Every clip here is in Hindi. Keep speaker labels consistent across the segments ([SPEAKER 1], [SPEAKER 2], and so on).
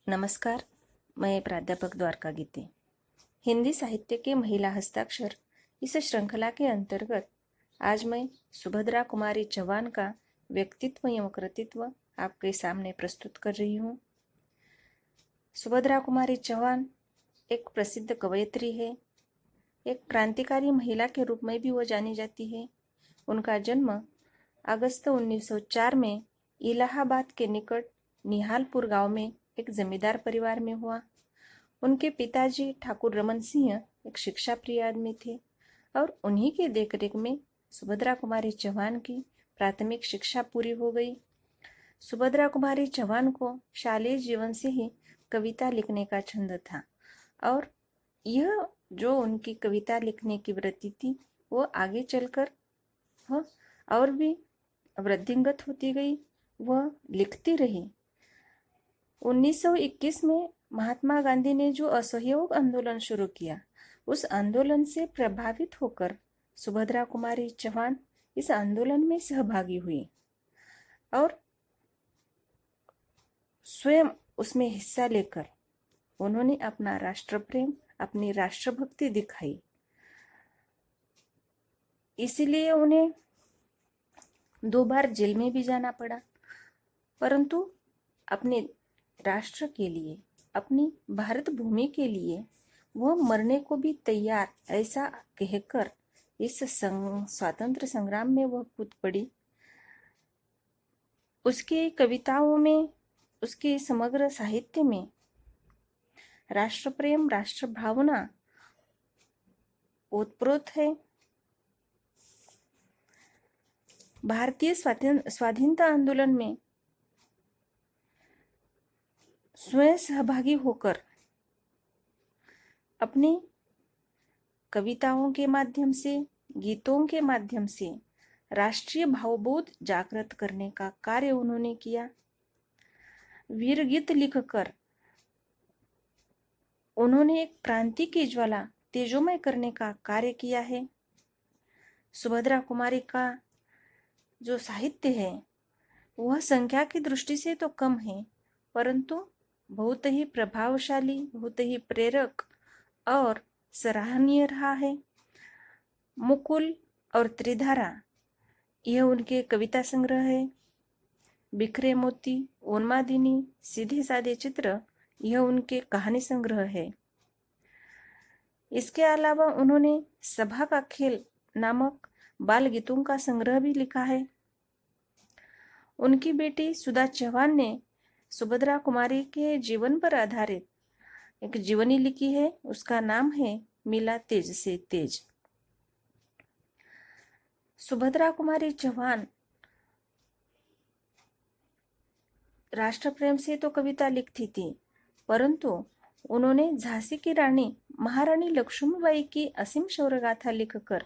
[SPEAKER 1] नमस्कार, मैं प्राध्यापक द्वारका गीते। हिंदी साहित्य के महिला हस्ताक्षर इस श्रृंखला के अंतर्गत आज मैं सुभद्रा कुमारी चौहान का व्यक्तित्व एवं कृतित्व आपके सामने प्रस्तुत कर रही हूँ। सुभद्रा कुमारी चौहान एक प्रसिद्ध कवयित्री है। एक क्रांतिकारी महिला के रूप में भी वो जानी जाती है। उनका जन्म अगस्त 1904 में इलाहाबाद के निकट निहालपुर गांव में एक जमींदार परिवार में हुआ। उनके पिताजी ठाकुर रमन सिंह एक शिक्षा प्रिय आदमी थे और उन्हीं के देखरेख में सुभद्रा कुमारी चौहान की प्राथमिक शिक्षा पूरी हो गई। सुभद्रा कुमारी चौहान को शालेय जीवन से ही कविता लिखने का छंद था और यह जो उनकी कविता लिखने की वृत्ति थी वो आगे चलकर और भी वृद्धिंगत होती गई। वह लिखती रही। 1921 में महात्मा गांधी ने जो असहयोग आंदोलन शुरू किया, उस आंदोलन से प्रभावित होकर सुभद्रा कुमारी चौहान इस आंदोलन में सहभागी हुई और स्वयं उसमें हिस्सा लेकर उन्होंने अपना राष्ट्र प्रेम, अपनी राष्ट्रभक्ति दिखाई। इसीलिए उन्हें 2 बार जेल में भी जाना पड़ा, परंतु अपने राष्ट्र के लिए, अपनी भारत भूमि के लिए वह मरने को भी तैयार, ऐसा कहकर इस स्वातंत्र संग्राम में वह कूद पड़ी। उसकी कविताओं में, उसके समग्र साहित्य में राष्ट्र प्रेम, राष्ट्र भावना ओतप्रोत है। भारतीय स्वाधीनता आंदोलन में स्वयं सहभागी होकर अपनी कविताओं के माध्यम से, गीतों के माध्यम से राष्ट्रीय भावबोध जागृत करने का कार्य उन्होंने किया। वीर गीत लिखकर उन्होंने एक क्रांति की ज्वाला तेजोमय करने का कार्य किया है। सुभद्रा कुमारी का जो साहित्य है वह संख्या की दृष्टि से तो कम है, परंतु बहुत ही प्रभावशाली, बहुत ही प्रेरक और सराहनीय रहा है। मुकुल और त्रिधारा यह उनके कविता संग्रह है। बिखरे मोती, उन्मादिनी, सीधे साधे चित्र यह उनके कहानी संग्रह है। इसके अलावा उन्होंने सभा का खेल नामक बाल गीतों का संग्रह भी लिखा है। उनकी बेटी सुधा चौहान ने सुभद्रा कुमारी के जीवन पर आधारित एक जीवनी लिखी है। उसका नाम है मिला तेज से तेज। सुभद्रा कुमारी चौहान राष्ट्र प्रेम से तो कविता लिखती थी, परंतु उन्होंने झांसी की रानी महारानी लक्ष्मीबाई की असीम शौर्य गाथा लिखकर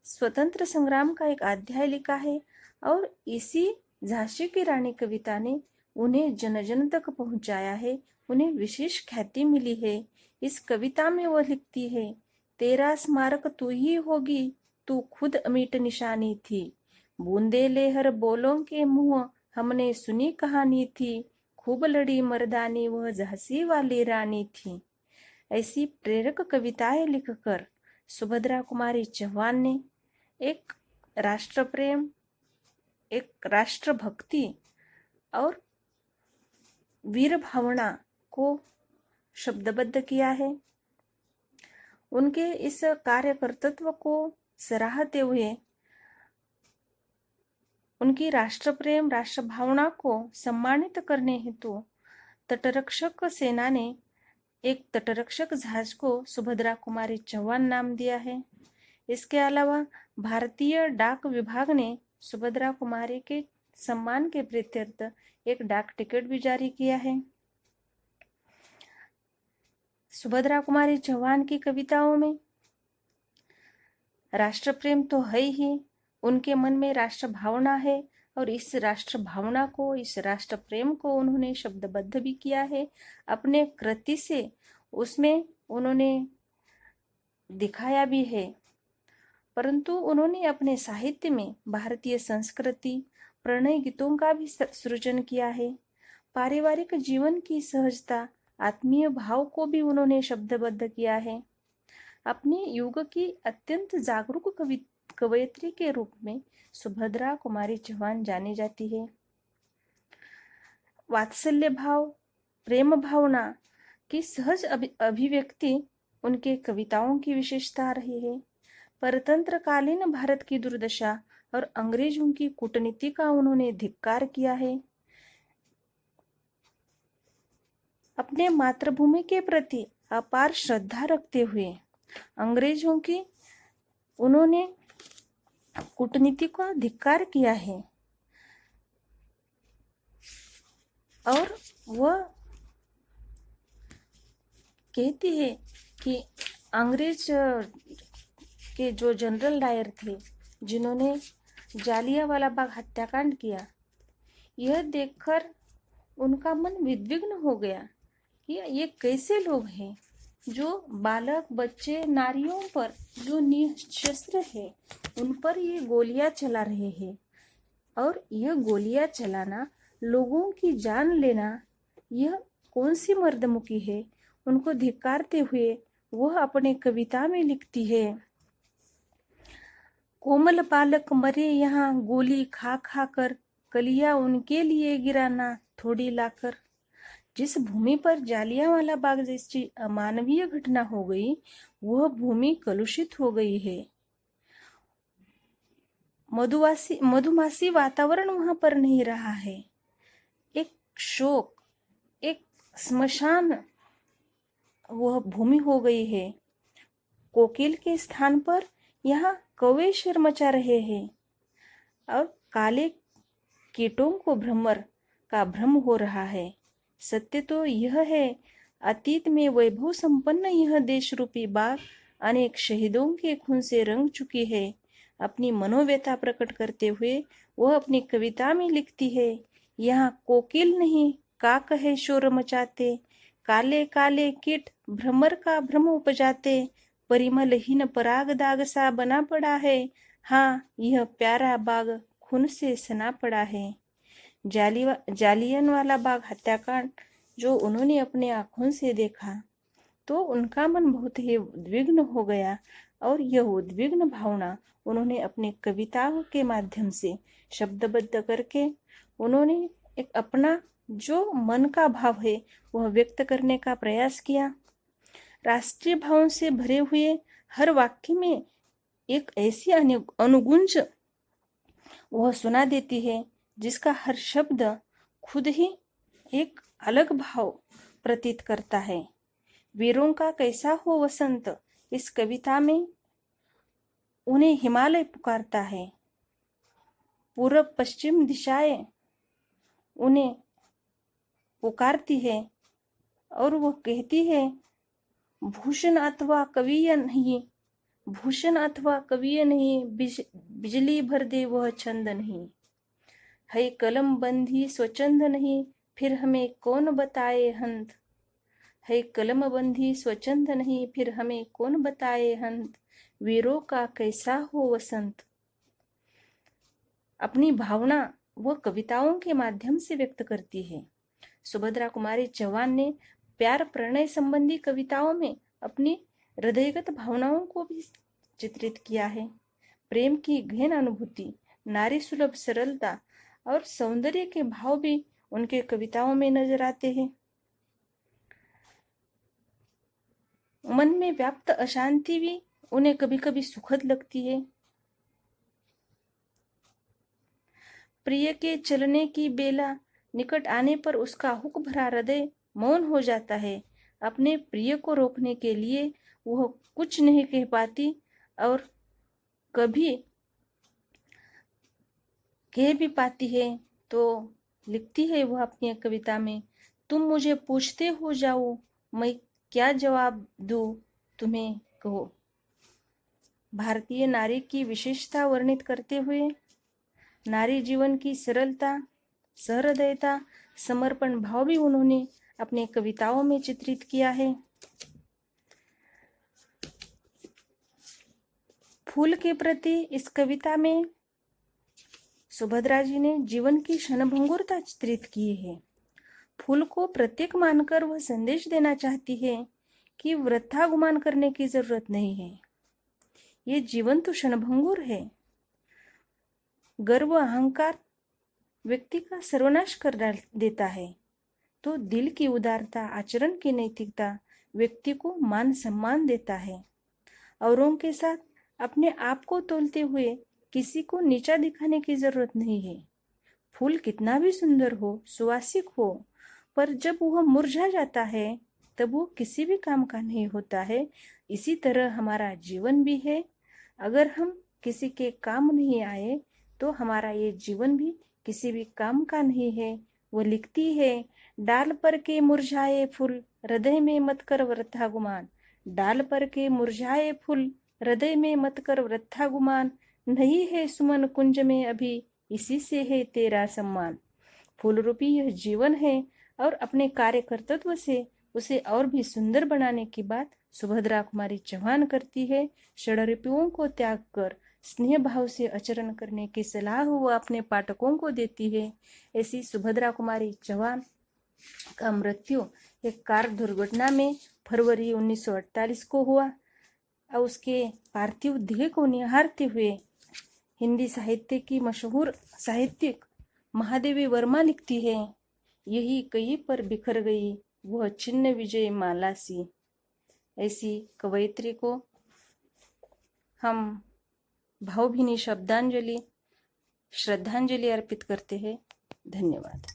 [SPEAKER 1] स्वतंत्र संग्राम का एक अध्याय लिखा है और इसी झांसी की रानी कविता ने उन्हें जन जन तक पहुंचाया है, उन्हें विशेष ख्याति मिली है। इस कविता में वह लिखती है, तेरा स्मारक तू ही होगी, तू खुद अमिट निशानी थी, बूंदे लेहर बोलों के मुंह हमने सुनी कहानी थी, खूब लड़ी मर्दानी वह झांसी वाली रानी थी। ऐसी प्रेरक कविताएं लिखकर सुभद्रा कुमारी चौहान ने एक राष्ट्र प्रेम, एक राष्ट्रभक्ति और वीर भावना को शब्दबद्ध किया है। उनके इस कार्यकर्तृत्व को सराहते हुए उनकी राष्ट्र प्रेम, राष्ट्र भावना को सम्मानित करने हेतु तटरक्षक सेना ने एक तटरक्षक जहाज को सुभद्रा कुमारी चौहान नाम दिया है। इसके अलावा भारतीय डाक विभाग ने सुभद्रा कुमारी के सम्मान के प्रीत्यर्थ एक डाक टिकट भी जारी किया है। सुभद्रा कुमारी चौहान की कविताओं में राष्ट्र प्रेम तो है ही, उनके मन में राष्ट्र भावना है और इस राष्ट्र भावना को, इस राष्ट्र प्रेम को उन्होंने शब्दबद्ध भी किया है अपने कृति से। उसमें उन्होंने दिखाया भी है, परंतु उन्होंने अपने साहित्य में भारतीय संस्कृति, प्रणय गीतों का भी सृजन किया है। पारिवारिक जीवन की सहजता, आत्मीय भाव को भी उन्होंने शब्दबद्ध किया है। अपने युग की अत्यंत जागरूक कवयित्री के रूप में सुभद्रा कुमारी चौहान जानी जाती है। वात्सल्य भाव, प्रेम भावना की सहज अभिव्यक्ति उनके कविताओं की विशेषता रही है। परतंत्रकालीन भारत की दुर्दशा और अंग्रेजों की कूटनीति का उन्होंने धिक्कार किया है। अपने मातृभूमि के प्रति अपार श्रद्धा रखते हुए अंग्रेजों की उन्होंने कूटनीति का धिक्कार किया है और वह कहती है कि अंग्रेज के जो जनरल डायर थे, जिन्होंने जालियांवाला बाग हत्याकांड किया, यह देखकर उनका मन विद्विग्न हो गया कि ये कैसे लोग हैं जो बालक, बच्चे, नारियों पर जो निशस्त्र है उन पर ये गोलियां चला रहे हैं, और यह गोलियां चलाना, लोगों की जान लेना, यह कौन सी मर्दमुखी है। उनको धिक्कारते हुए वह अपने कविता में लिखती है, कोमल बालक मरे यहाँ गोली खा खा कर, कलिया उनके लिए गिराना थोड़ी लाकर। जिस भूमि पर जालियांवाला बाग जैसी अमानवीय घटना हो गई, वह भूमि कलुषित हो गई है। मधुमासी वातावरण वहां पर नहीं रहा है। एक शोक, एक स्मशान वह भूमि हो गई है। कोकिल के स्थान पर यहाँ कौवे शर मचा रहे हैं और काले कीटों को भ्रमर का भ्रम हो रहा है। सत्य तो यह है, अतीत में वैभव संपन्न यह देश रूपी बाग अनेक शहीदों के खून से रंग चुकी है। अपनी मनोव्यथा प्रकट करते हुए वह अपनी कविता में लिखती है, यहाँ कोकिल नहीं काक है शोर मचाते, काले काले कीट भ्रमर का भ्रम उपजाते, परिमलहीन पराग दाग सा बना पड़ा है, हाँ यह प्यारा बाग खून से सना पड़ा है। जालियनवाला बाग हत्याकांड जो उन्होंने अपने आंखों से देखा तो उनका मन बहुत ही उद्विग्न हो गया, और यह उद्विग्न भावना उन्होंने अपनी कविताओं के माध्यम से शब्दबद्ध करके उन्होंने एक अपना जो मन का भाव है वह व्यक्त करने का प्रयास किया। राष्ट्रीय भावों से भरे हुए हर वाक्य में एक ऐसी अनुगुंज वह सुना देती है जिसका हर शब्द खुद ही एक अलग भाव प्रतीत करता है। वीरों का कैसा हो वसंत, इस कविता में उन्हें हिमालय पुकारता है। पूर्व पश्चिम दिशाएं उन्हें पुकारती है और वह कहती है, भूषण अथवा कविय नहीं, भूषण अथवा कविय नहीं, बिजली भर दे वह छंद नहीं, है कलम बंधी स्वचंद नहीं, फिर हमें कौन बताए हंत, है कलम बंधी स्वचंद नहीं, फिर हमें कौन बताए हंत, वीरों का कैसा हो वसंत। अपनी भावना वह कविताओं के माध्यम से व्यक्त करती है। सुभद्रा कुमारी चौहान ने प्यार प्रणय संबंधी कविताओं में अपनी हृदयगत भावनाओं को भी चित्रित किया है। प्रेम की गहन अनुभूति, नारी सुलभ सरलता और सौंदर्य के भाव भी उनके कविताओं में नजर आते हैं। मन में व्याप्त अशांति भी उन्हें कभी कभी सुखद लगती है। प्रिय के चलने की बेला निकट आने पर उसका हुक भरा हृदय मौन हो जाता है। अपने प्रिय को रोकने के लिए वह कुछ नहीं कह पाती और कभी कह भी पाती है तो लिखती है वह अपनी कविता में, तुम मुझे पूछते हो जाओ, मैं क्या जवाब दूं तुम्हें कहो। भारतीय नारी की विशेषता वर्णित करते हुए नारी जीवन की सरलता, सहृदयता, समर्पण भाव भी उन्होंने अपने कविताओं में चित्रित किया है। फूल के प्रति इस कविता में सुभद्रा जी ने जीवन की क्षणभंगुरता चित्रित की है। फूल को प्रतीक मानकर वह संदेश देना चाहती है कि वृथा गुमान करने की जरूरत नहीं है। ये जीवन तो क्षणभंगुर है। गर्व अहंकार व्यक्ति का सर्वनाश कर देता है, तो दिल की उदारता, आचरण की नैतिकता व्यक्ति को मान सम्मान देता है। औरों के साथ अपने आप को तोलते हुए किसी को नीचा दिखाने की जरूरत नहीं है। फूल कितना भी सुंदर हो, सुवासिक हो, पर जब वह मुरझा जाता है तब वो किसी भी काम का नहीं होता है। इसी तरह हमारा जीवन भी है। अगर हम किसी के काम नहीं आए तो हमारा ये जीवन भी किसी भी काम का नहीं है। वो लिखती है, डाल पर के मुरझाए फूल हृदय में मत कर वृथा गुमान। डाल पर के मुरझाए फूल हृदय में मत कर वृथा गुमान। नहीं है सुमन कुंज में अभी, इसी से है तेरा सम्मान। फूल रूपी यह जीवन है और अपने कार्य कर्तव्य से उसे और भी सुंदर बनाने की बात सुभद्रा कुमारी चौहान करती है। षड्रिपुओं को त्याग कर स्नेह भाव से आचरण करने की सलाह वो अपने पाठकों को देती है। ऐसी सुभद्रा कुमारी चौहान का मृत्यु एक कार दुर्घटना में फरवरी 1948 को हुआ और उसके पार्थिव देह को निहारते हुए हिंदी साहित्य की मशहूर साहित्यिक महादेवी वर्मा लिखती है, यही कहीं पर बिखर गई वह छिन्न विजय माला सी। ऐसी कवयित्री को हम भावभीनी श्रद्धांजलि अर्पित करते हैं। धन्यवाद।